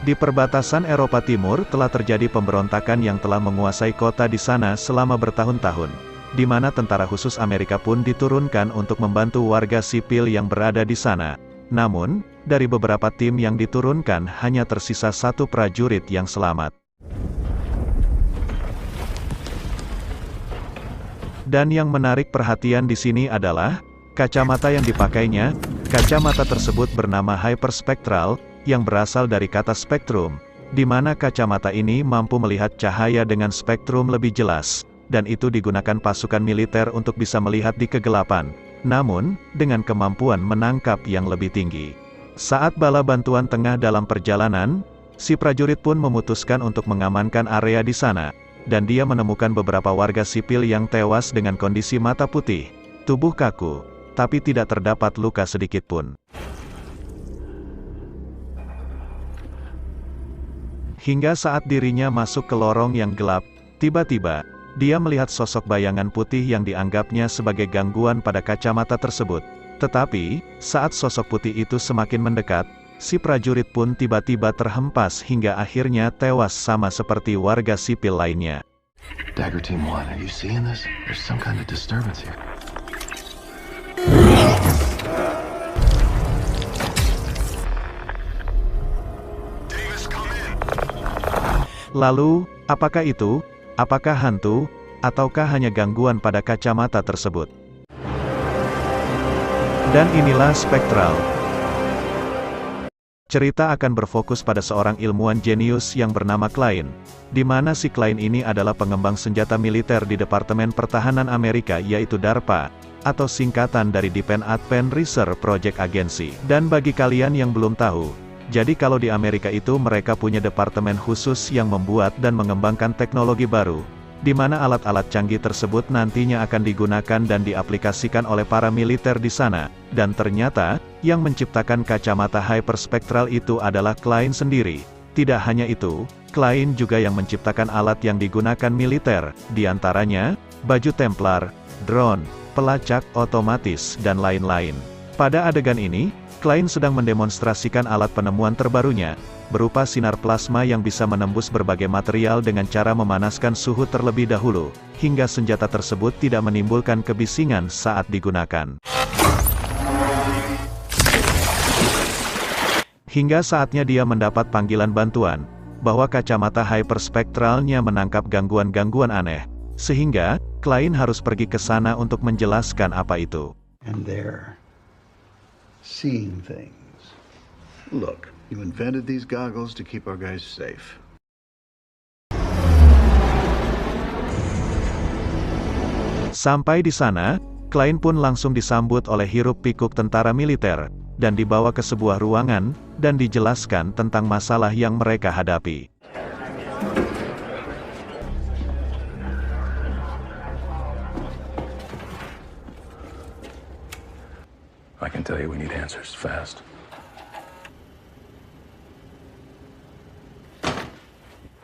Di perbatasan Eropa Timur telah terjadi pemberontakan yang telah menguasai kota di sana selama bertahun-tahun, di mana tentara khusus Amerika pun diturunkan untuk membantu warga sipil yang berada di sana. Namun, dari beberapa tim yang diturunkan hanya tersisa satu prajurit yang selamat. Dan yang menarik perhatian di sini adalah kacamata yang dipakainya. Kacamata tersebut bernama hyperspectral, yang berasal dari kata spektrum, di mana kacamata ini mampu melihat cahaya dengan spektrum lebih jelas, dan itu digunakan pasukan militer untuk bisa melihat di kegelapan, namun, dengan kemampuan menangkap yang lebih tinggi. Saat bala bantuan tengah dalam perjalanan, si prajurit pun memutuskan untuk mengamankan area di sana, dan dia menemukan beberapa warga sipil yang tewas dengan kondisi mata putih, tubuh kaku, tapi tidak terdapat luka sedikit pun. Hingga saat dirinya masuk ke lorong yang gelap, tiba-tiba, dia melihat sosok bayangan putih yang dianggapnya sebagai gangguan pada kacamata tersebut. Tetapi, saat sosok putih itu semakin mendekat, si prajurit pun tiba-tiba terhempas hingga akhirnya tewas sama seperti warga sipil lainnya. Dagger Team 1, are you seeing this? There's some kind of disturbance here. Lalu, apakah itu? Apakah hantu? Ataukah hanya gangguan pada kacamata tersebut? Dan inilah Spektral. Cerita akan berfokus pada seorang ilmuwan jenius yang bernama Klein, di mana si Klein ini adalah pengembang senjata militer di Departemen Pertahanan Amerika yaitu DARPA, atau singkatan dari Defense Advanced Research Project Agency. Dan bagi kalian yang belum tahu, jadi kalau di Amerika itu mereka punya departemen khusus yang membuat dan mengembangkan teknologi baru, di mana alat-alat canggih tersebut nantinya akan digunakan dan diaplikasikan oleh para militer di sana. Dan ternyata, yang menciptakan kacamata hyperspektral itu adalah Klein sendiri. Tidak hanya itu, Klein juga yang menciptakan alat yang digunakan militer, diantaranya, baju Templar, drone, pelacak otomatis, dan lain-lain. Pada adegan ini, Klein sedang mendemonstrasikan alat penemuan terbarunya, berupa sinar plasma yang bisa menembus berbagai material dengan cara memanaskan suhu terlebih dahulu, hingga senjata tersebut tidak menimbulkan kebisingan saat digunakan. Hingga saatnya dia mendapat panggilan bantuan, bahwa kacamata hyperspektralnya menangkap gangguan-gangguan aneh, sehingga, Klein harus pergi ke sana untuk menjelaskan apa itu. And there. Seeing things. Look, you invented these goggles to keep our guys safe. Sampai di sana, Klein pun langsung disambut oleh hiruk-pikuk tentara militer, dan dibawa ke sebuah ruangan, dan dijelaskan tentang masalah yang mereka hadapi. I can tell you we need answers fast.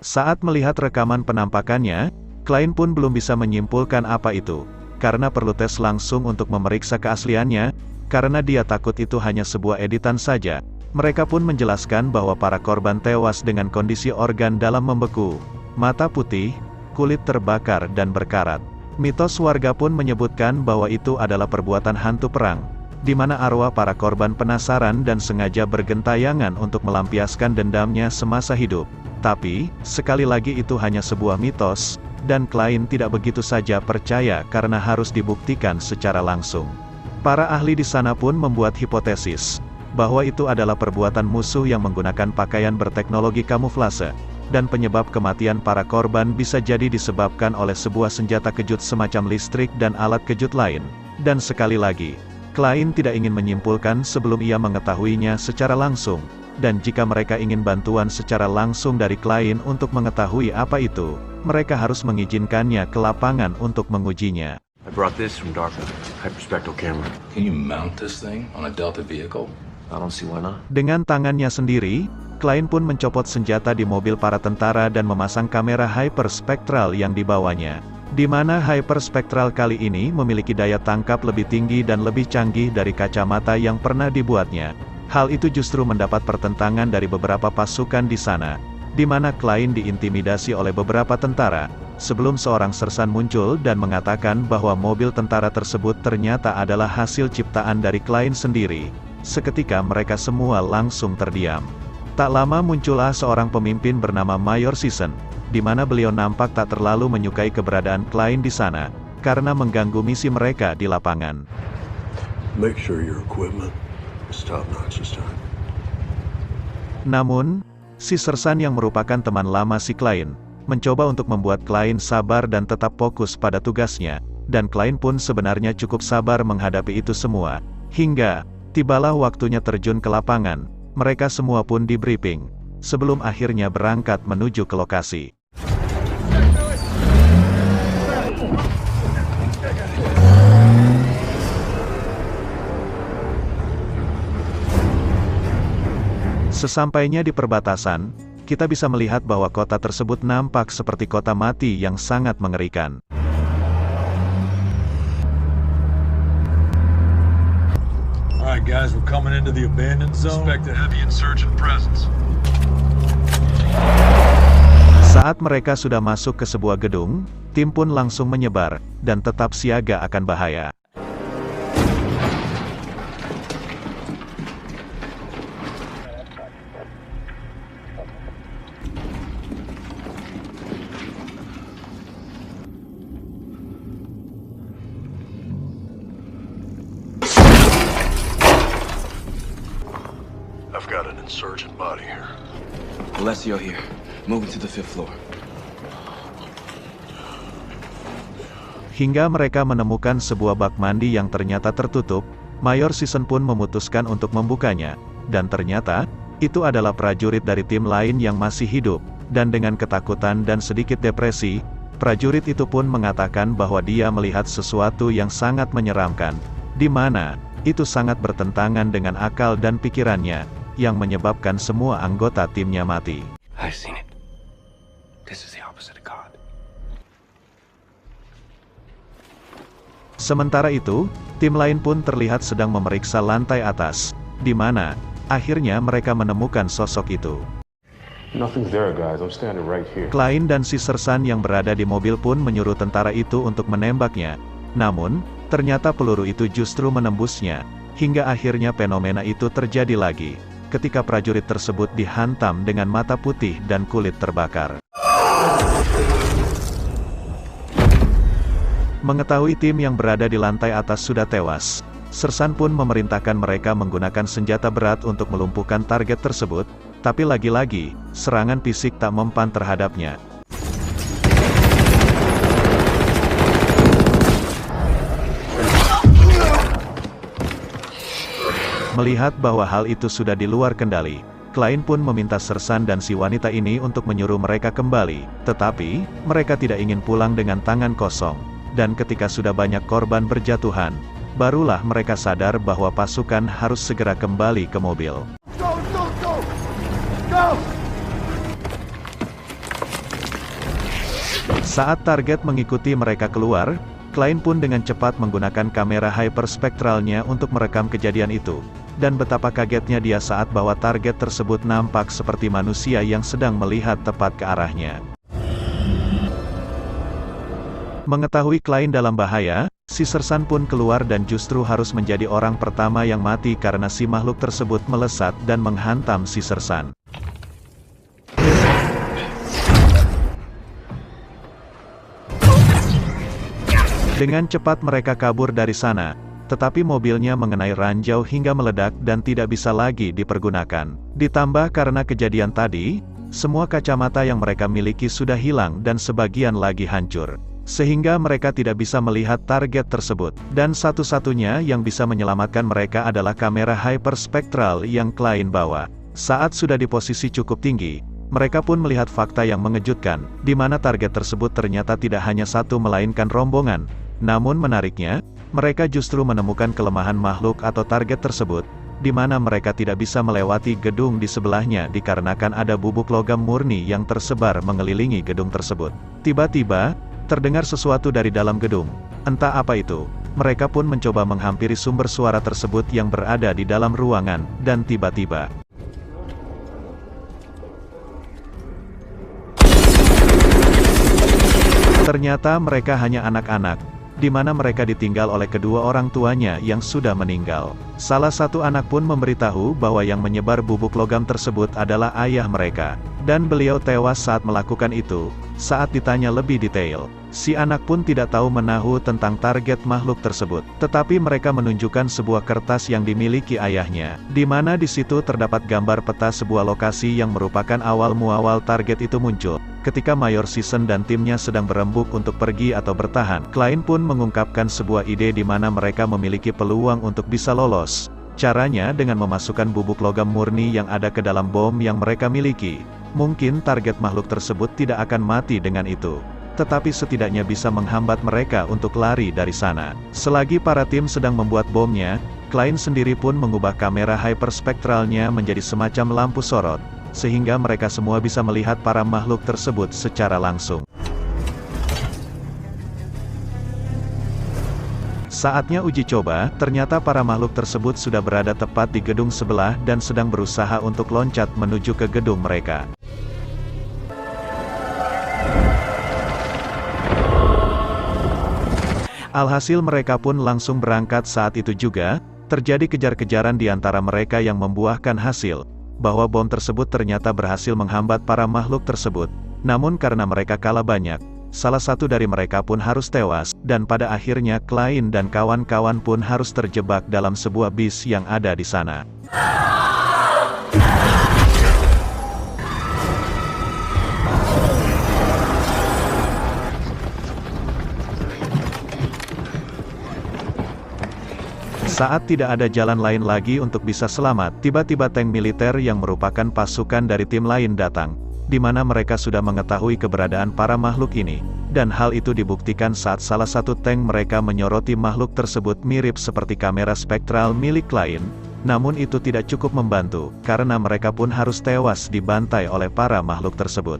Saat melihat rekaman penampakannya, Klein pun belum bisa menyimpulkan apa itu, karena perlu tes langsung untuk memeriksa keasliannya, karena dia takut itu hanya sebuah editan saja. Mereka pun menjelaskan bahwa para korban tewas dengan kondisi organ dalam membeku, mata putih, kulit terbakar dan berkarat. Mitos warga pun menyebutkan bahwa itu adalah perbuatan hantu perang, di mana arwah para korban penasaran dan sengaja bergentayangan untuk melampiaskan dendamnya semasa hidup. Tapi, sekali lagi itu hanya sebuah mitos, dan Klein tidak begitu saja percaya karena harus dibuktikan secara langsung. Para ahli di sana pun membuat hipotesis, bahwa itu adalah perbuatan musuh yang menggunakan pakaian berteknologi kamuflase, dan penyebab kematian para korban bisa jadi disebabkan oleh sebuah senjata kejut semacam listrik dan alat kejut lain. Dan sekali lagi, Klein tidak ingin menyimpulkan sebelum ia mengetahuinya secara langsung, dan jika mereka ingin bantuan secara langsung dari Klein untuk mengetahui apa itu, mereka harus mengizinkannya ke lapangan untuk mengujinya. I brought this from DARPA, hyperspectral camera. Can you mount this thing on a Delta vehicle? I don't see why not. Dengan tangannya sendiri, Klein pun mencopot senjata di mobil para tentara dan memasang kamera hyperspektral yang dibawanya. Di mana hyperspektral kali ini memiliki daya tangkap lebih tinggi dan lebih canggih dari kacamata yang pernah dibuatnya. Hal itu justru mendapat pertentangan dari beberapa pasukan di sana, di mana Klein diintimidasi oleh beberapa tentara, sebelum seorang sersan muncul dan mengatakan bahwa mobil tentara tersebut ternyata adalah hasil ciptaan dari Klein sendiri. Seketika mereka semua langsung terdiam. Tak lama muncullah seorang pemimpin bernama Mayor Sisson, di mana beliau nampak tak terlalu menyukai keberadaan Klein di sana, karena mengganggu misi mereka di lapangan. Make sure your equipment is top-notch this time. Namun, si sersan yang merupakan teman lama si Klein, mencoba untuk membuat Klein sabar dan tetap fokus pada tugasnya, dan Klein pun sebenarnya cukup sabar menghadapi itu semua. Hingga, tibalah waktunya terjun ke lapangan, mereka semua pun di-briefing, sebelum akhirnya berangkat menuju ke lokasi. Sesampainya di perbatasan, kita bisa melihat bahwa kota tersebut nampak seperti kota mati yang sangat mengerikan. Alright guys, we're coming into the abandoned zone. Expect a heavy insurgent presence. Saat mereka sudah masuk ke sebuah gedung, tim pun langsung menyebar, dan tetap siaga akan bahaya. I've got an insurgent body here. Alessio here. Moving to the 5th floor. Hingga mereka menemukan sebuah bak mandi yang ternyata tertutup, Mayor Sisson pun memutuskan untuk membukanya, dan ternyata, itu adalah prajurit dari tim lain yang masih hidup, dan dengan ketakutan dan sedikit depresi, prajurit itu pun mengatakan bahwa dia melihat sesuatu yang sangat menyeramkan, di mana, itu sangat bertentangan dengan akal dan pikirannya, yang menyebabkan semua anggota timnya mati. I've seen it. This is the opposite of God. Sementara itu, tim lain pun terlihat sedang memeriksa lantai atas, di mana, akhirnya mereka menemukan sosok itu. Nothing's there, guys. I'm standing right here. Klein dan si sersan yang berada di mobil pun menyuruh tentara itu untuk menembaknya. Namun, ternyata peluru itu justru menembusnya, hingga akhirnya fenomena itu terjadi lagi, ketika prajurit tersebut dihantam dengan mata putih dan kulit terbakar. Mengetahui tim yang berada di lantai atas sudah tewas, sersan pun memerintahkan mereka menggunakan senjata berat untuk melumpuhkan target tersebut, tapi lagi-lagi, serangan fisik tak mempan terhadapnya. Melihat bahwa hal itu sudah di luar kendali, Klein pun meminta sersan dan si wanita ini untuk menyuruh mereka kembali, tetapi, mereka tidak ingin pulang dengan tangan kosong. Dan ketika sudah banyak korban berjatuhan, barulah mereka sadar bahwa pasukan harus segera kembali ke mobil. Saat target mengikuti mereka keluar, Klein pun dengan cepat menggunakan kamera hyperspektralnya untuk merekam kejadian itu. Dan betapa kagetnya dia saat bahwa target tersebut nampak seperti manusia yang sedang melihat tepat ke arahnya. Mengetahui Klein dalam bahaya, si sersan pun keluar dan justru harus menjadi orang pertama yang mati karena si makhluk tersebut melesat dan menghantam si sersan. Dengan cepat mereka kabur dari sana, tetapi mobilnya mengenai ranjau hingga meledak dan tidak bisa lagi dipergunakan. Ditambah karena kejadian tadi, semua kacamata yang mereka miliki sudah hilang dan sebagian lagi hancur. Sehingga mereka tidak bisa melihat target tersebut. Dan satu-satunya yang bisa menyelamatkan mereka adalah kamera hyperspektral yang Klein bawa. Saat sudah di posisi cukup tinggi, mereka pun melihat fakta yang mengejutkan, di mana target tersebut ternyata tidak hanya satu melainkan rombongan. Namun menariknya, mereka justru menemukan kelemahan makhluk atau target tersebut, di mana mereka tidak bisa melewati gedung di sebelahnya dikarenakan ada bubuk logam murni yang tersebar mengelilingi gedung tersebut. Tiba-tiba, terdengar sesuatu dari dalam gedung. Entah apa itu, Mereka pun mencoba menghampiri sumber suara tersebut yang berada di dalam ruangan, dan tiba-tiba ternyata mereka hanya anak-anak, di mana mereka ditinggal oleh kedua orang tuanya yang sudah meninggal. Salah satu anak pun memberitahu bahwa yang menyebar bubuk logam tersebut adalah ayah mereka, dan beliau tewas saat melakukan itu. Saat ditanya lebih detail, si anak pun tidak tahu menahu tentang target makhluk tersebut. Tetapi mereka menunjukkan sebuah kertas yang dimiliki ayahnya, di mana di situ terdapat gambar peta sebuah lokasi yang merupakan awal muawal target itu muncul. Ketika Mayor Season dan timnya sedang berembuk untuk pergi atau bertahan, Klein pun mengungkapkan sebuah ide di mana mereka memiliki peluang untuk bisa lolos. Caranya dengan memasukkan bubuk logam murni yang ada ke dalam bom yang mereka miliki. Mungkin target makhluk tersebut tidak akan mati dengan itu, tetapi setidaknya bisa menghambat mereka untuk lari dari sana. Selagi para tim sedang membuat bomnya, Klein sendiri pun mengubah kamera hyperspektralnya menjadi semacam lampu sorot, sehingga mereka semua bisa melihat para makhluk tersebut secara langsung. Saatnya uji coba, ternyata para makhluk tersebut sudah berada tepat di gedung sebelah dan sedang berusaha untuk loncat menuju ke gedung mereka. Alhasil mereka pun langsung berangkat. Saat itu juga, terjadi kejar-kejaran di antara mereka yang membuahkan hasil, bahwa bom tersebut ternyata berhasil menghambat para makhluk tersebut. Namun karena mereka kalah banyak, salah satu dari mereka pun harus tewas, dan pada akhirnya Klein dan kawan-kawan pun harus terjebak dalam sebuah bis yang ada di sana. Saat tidak ada jalan lain lagi untuk bisa selamat, tiba-tiba tank militer yang merupakan pasukan dari tim lain datang, di mana mereka sudah mengetahui keberadaan para makhluk ini, dan hal itu dibuktikan saat salah satu tank mereka menyoroti makhluk tersebut mirip seperti kamera spektral milik Klein. Namun itu tidak cukup membantu, karena mereka pun harus tewas dibantai oleh para makhluk tersebut.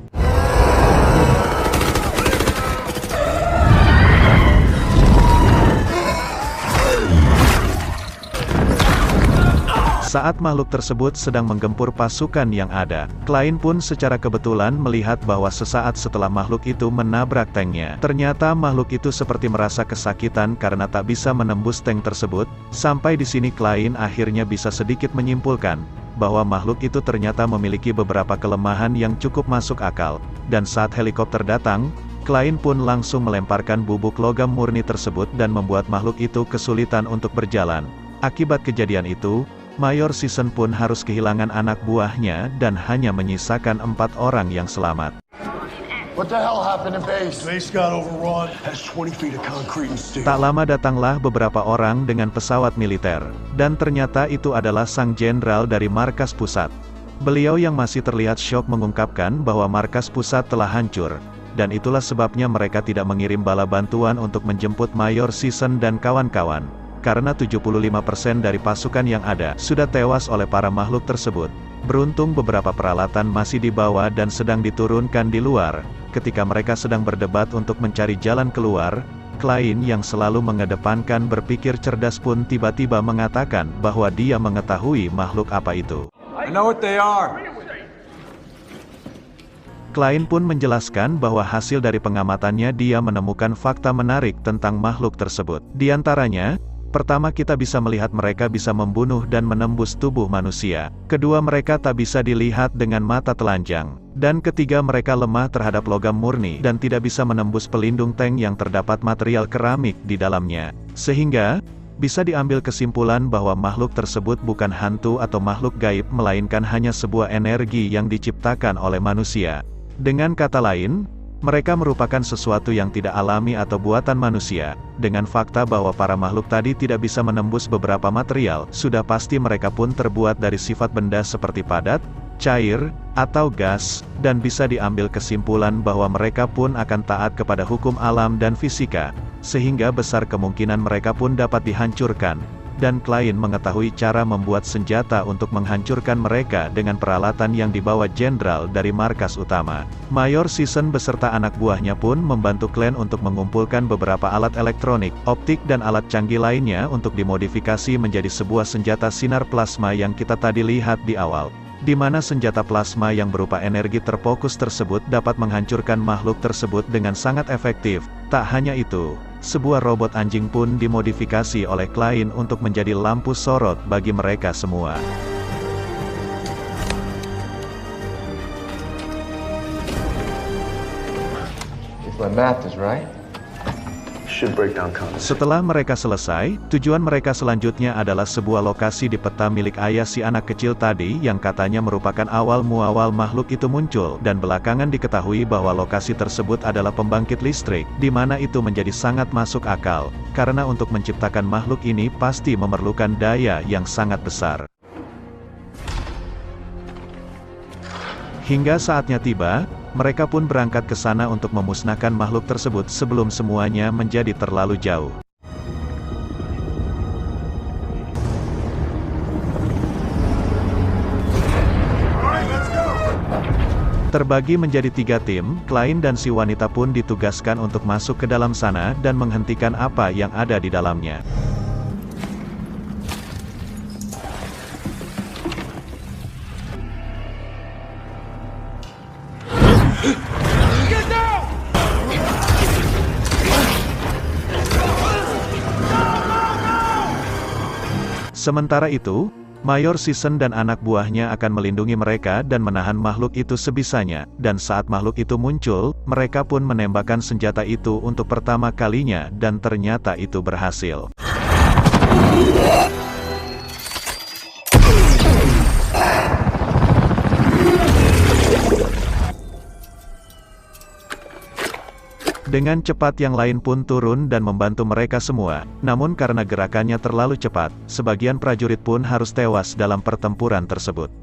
Saat makhluk tersebut sedang menggempur pasukan yang ada, Klein pun secara kebetulan melihat bahwa sesaat setelah makhluk itu menabrak tanknya, ternyata makhluk itu seperti merasa kesakitan karena tak bisa menembus tank tersebut. Sampai di sini Klein akhirnya bisa sedikit menyimpulkan bahwa makhluk itu ternyata memiliki beberapa kelemahan yang cukup masuk akal, dan saat helikopter datang, Klein pun langsung melemparkan bubuk logam murni tersebut dan membuat makhluk itu kesulitan untuk berjalan. Akibat kejadian itu, Mayor Season pun harus kehilangan anak buahnya dan hanya menyisakan 4 orang yang selamat. What the hell happened to base? Base got overrun. Has 20 feet of concrete and steel. Tak lama datanglah beberapa orang dengan pesawat militer, dan ternyata itu adalah sang jenderal dari markas pusat. Beliau yang masih terlihat syok mengungkapkan bahwa markas pusat telah hancur, dan itulah sebabnya mereka tidak mengirim bala bantuan untuk menjemput Mayor Season dan kawan-kawan. Karena 75% dari pasukan yang ada sudah tewas oleh para makhluk tersebut. Beruntung beberapa peralatan masih dibawa dan sedang diturunkan di luar. Ketika mereka sedang berdebat untuk mencari jalan keluar, Klein yang selalu mengedepankan berpikir cerdas pun tiba-tiba mengatakan bahwa dia mengetahui makhluk apa itu. I know what they are. Klein pun menjelaskan bahwa hasil dari pengamatannya dia menemukan fakta menarik tentang makhluk tersebut. Di antaranya, pertama kita bisa melihat mereka bisa membunuh dan menembus tubuh manusia. Kedua mereka tak bisa dilihat dengan mata telanjang. Dan ketiga mereka lemah terhadap logam murni dan tidak bisa menembus pelindung tank yang terdapat material keramik di dalamnya. Sehingga, bisa diambil kesimpulan bahwa makhluk tersebut bukan hantu atau makhluk gaib melainkan hanya sebuah energi yang diciptakan oleh manusia. Dengan kata lain, mereka merupakan sesuatu yang tidak alami atau buatan manusia. Dengan fakta bahwa para makhluk tadi tidak bisa menembus beberapa material, sudah pasti mereka pun terbuat dari sifat benda seperti padat, cair, atau gas, dan bisa diambil kesimpulan bahwa mereka pun akan taat kepada hukum alam dan fisika, sehingga besar kemungkinan mereka pun dapat dihancurkan, dan klien mengetahui cara membuat senjata untuk menghancurkan mereka dengan peralatan yang dibawa jenderal dari markas utama. Mayor Season beserta anak buahnya pun membantu klien untuk mengumpulkan beberapa alat elektronik, optik dan alat canggih lainnya untuk dimodifikasi menjadi sebuah senjata sinar plasma yang kita tadi lihat di awal. Di mana senjata plasma yang berupa energi terfokus tersebut dapat menghancurkan makhluk tersebut dengan sangat efektif. Tak hanya itu, sebuah robot anjing pun dimodifikasi oleh klien untuk menjadi lampu sorot bagi mereka semua. If my math is right, should break down concepts. Setelah mereka selesai, tujuan mereka selanjutnya adalah sebuah lokasi di peta milik ayah si anak kecil tadi yang katanya merupakan awal muawal makhluk itu muncul, dan belakangan diketahui bahwa lokasi tersebut adalah pembangkit listrik, di mana itu menjadi sangat masuk akal, karena untuk menciptakan makhluk ini pasti memerlukan daya yang sangat besar. Hingga saatnya tiba, mereka pun berangkat ke sana untuk memusnahkan makhluk tersebut sebelum semuanya menjadi terlalu jauh. Terbagi menjadi 3 tim, klien dan si wanita pun ditugaskan untuk masuk ke dalam sana dan menghentikan apa yang ada di dalamnya. Sementara itu, Mayor Season dan anak buahnya akan melindungi mereka dan menahan makhluk itu sebisanya, dan saat makhluk itu muncul, mereka pun menembakkan senjata itu untuk pertama kalinya dan ternyata itu berhasil. Dengan cepat yang lain pun turun dan membantu mereka semua, namun karena gerakannya terlalu cepat, sebagian prajurit pun harus tewas dalam pertempuran tersebut.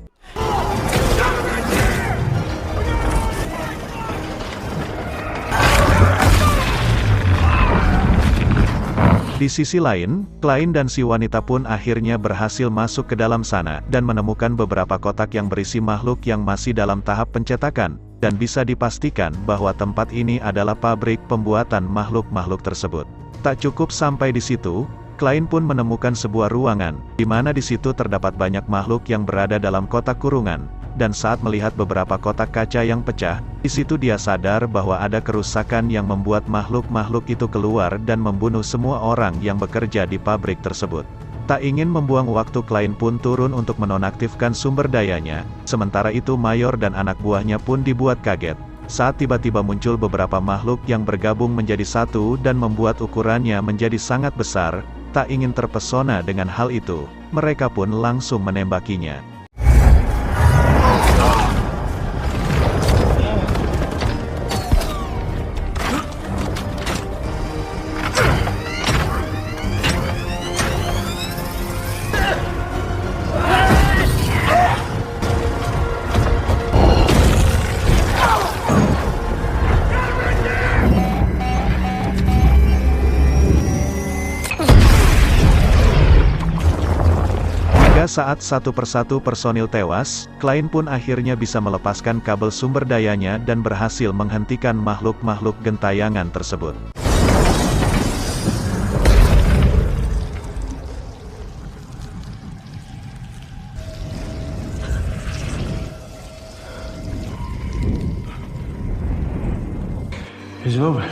Di sisi lain, klien dan si wanita pun akhirnya berhasil masuk ke dalam sana, dan menemukan beberapa kotak yang berisi makhluk yang masih dalam tahap pencetakan, dan bisa dipastikan bahwa tempat ini adalah pabrik pembuatan makhluk-makhluk tersebut. Tak cukup sampai di situ, klien pun menemukan sebuah ruangan, di mana di situ terdapat banyak makhluk yang berada dalam kotak kurungan, dan saat melihat beberapa kotak kaca yang pecah, di situ dia sadar bahwa ada kerusakan yang membuat makhluk-makhluk itu keluar dan membunuh semua orang yang bekerja di pabrik tersebut. Tak ingin membuang waktu, klien pun turun untuk menonaktifkan sumber dayanya, sementara itu Mayor dan anak buahnya pun dibuat kaget, saat tiba-tiba muncul beberapa makhluk yang bergabung menjadi satu dan membuat ukurannya menjadi sangat besar. Tak ingin terpesona dengan hal itu, mereka pun langsung menembakinya. Saat satu persatu personil tewas, klien pun akhirnya bisa melepaskan kabel sumber dayanya dan berhasil menghentikan makhluk-makhluk gentayangan tersebut. He's moving.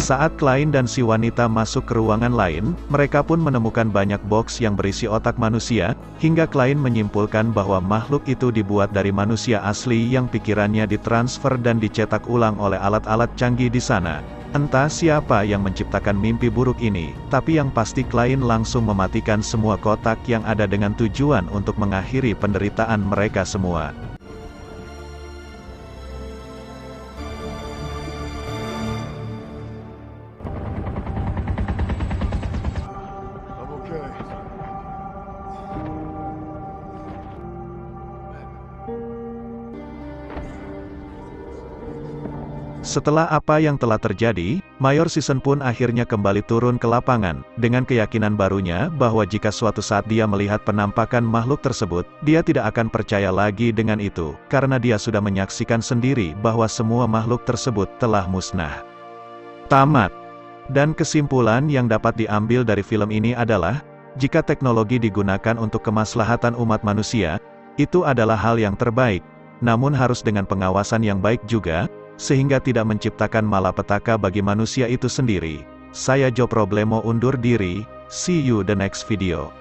Saat klien dan si wanita masuk ke ruangan lain, mereka pun menemukan banyak box yang berisi otak manusia, hingga klien menyimpulkan bahwa makhluk itu dibuat dari manusia asli yang pikirannya ditransfer dan dicetak ulang oleh alat-alat canggih di sana. Entah siapa yang menciptakan mimpi buruk ini, tapi yang pasti klien langsung mematikan semua kotak yang ada dengan tujuan untuk mengakhiri penderitaan mereka semua. Setelah apa yang telah terjadi, Mayor Season pun akhirnya kembali turun ke lapangan, dengan keyakinan barunya bahwa jika suatu saat dia melihat penampakan makhluk tersebut, dia tidak akan percaya lagi dengan itu, karena dia sudah menyaksikan sendiri bahwa semua makhluk tersebut telah musnah. Tamat. Dan kesimpulan yang dapat diambil dari film ini adalah, jika teknologi digunakan untuk kemaslahatan umat manusia, itu adalah hal yang terbaik, namun harus dengan pengawasan yang baik juga, sehingga tidak menciptakan malapetaka bagi manusia itu sendiri. Saya Joe Problemo undur diri, see you the next video.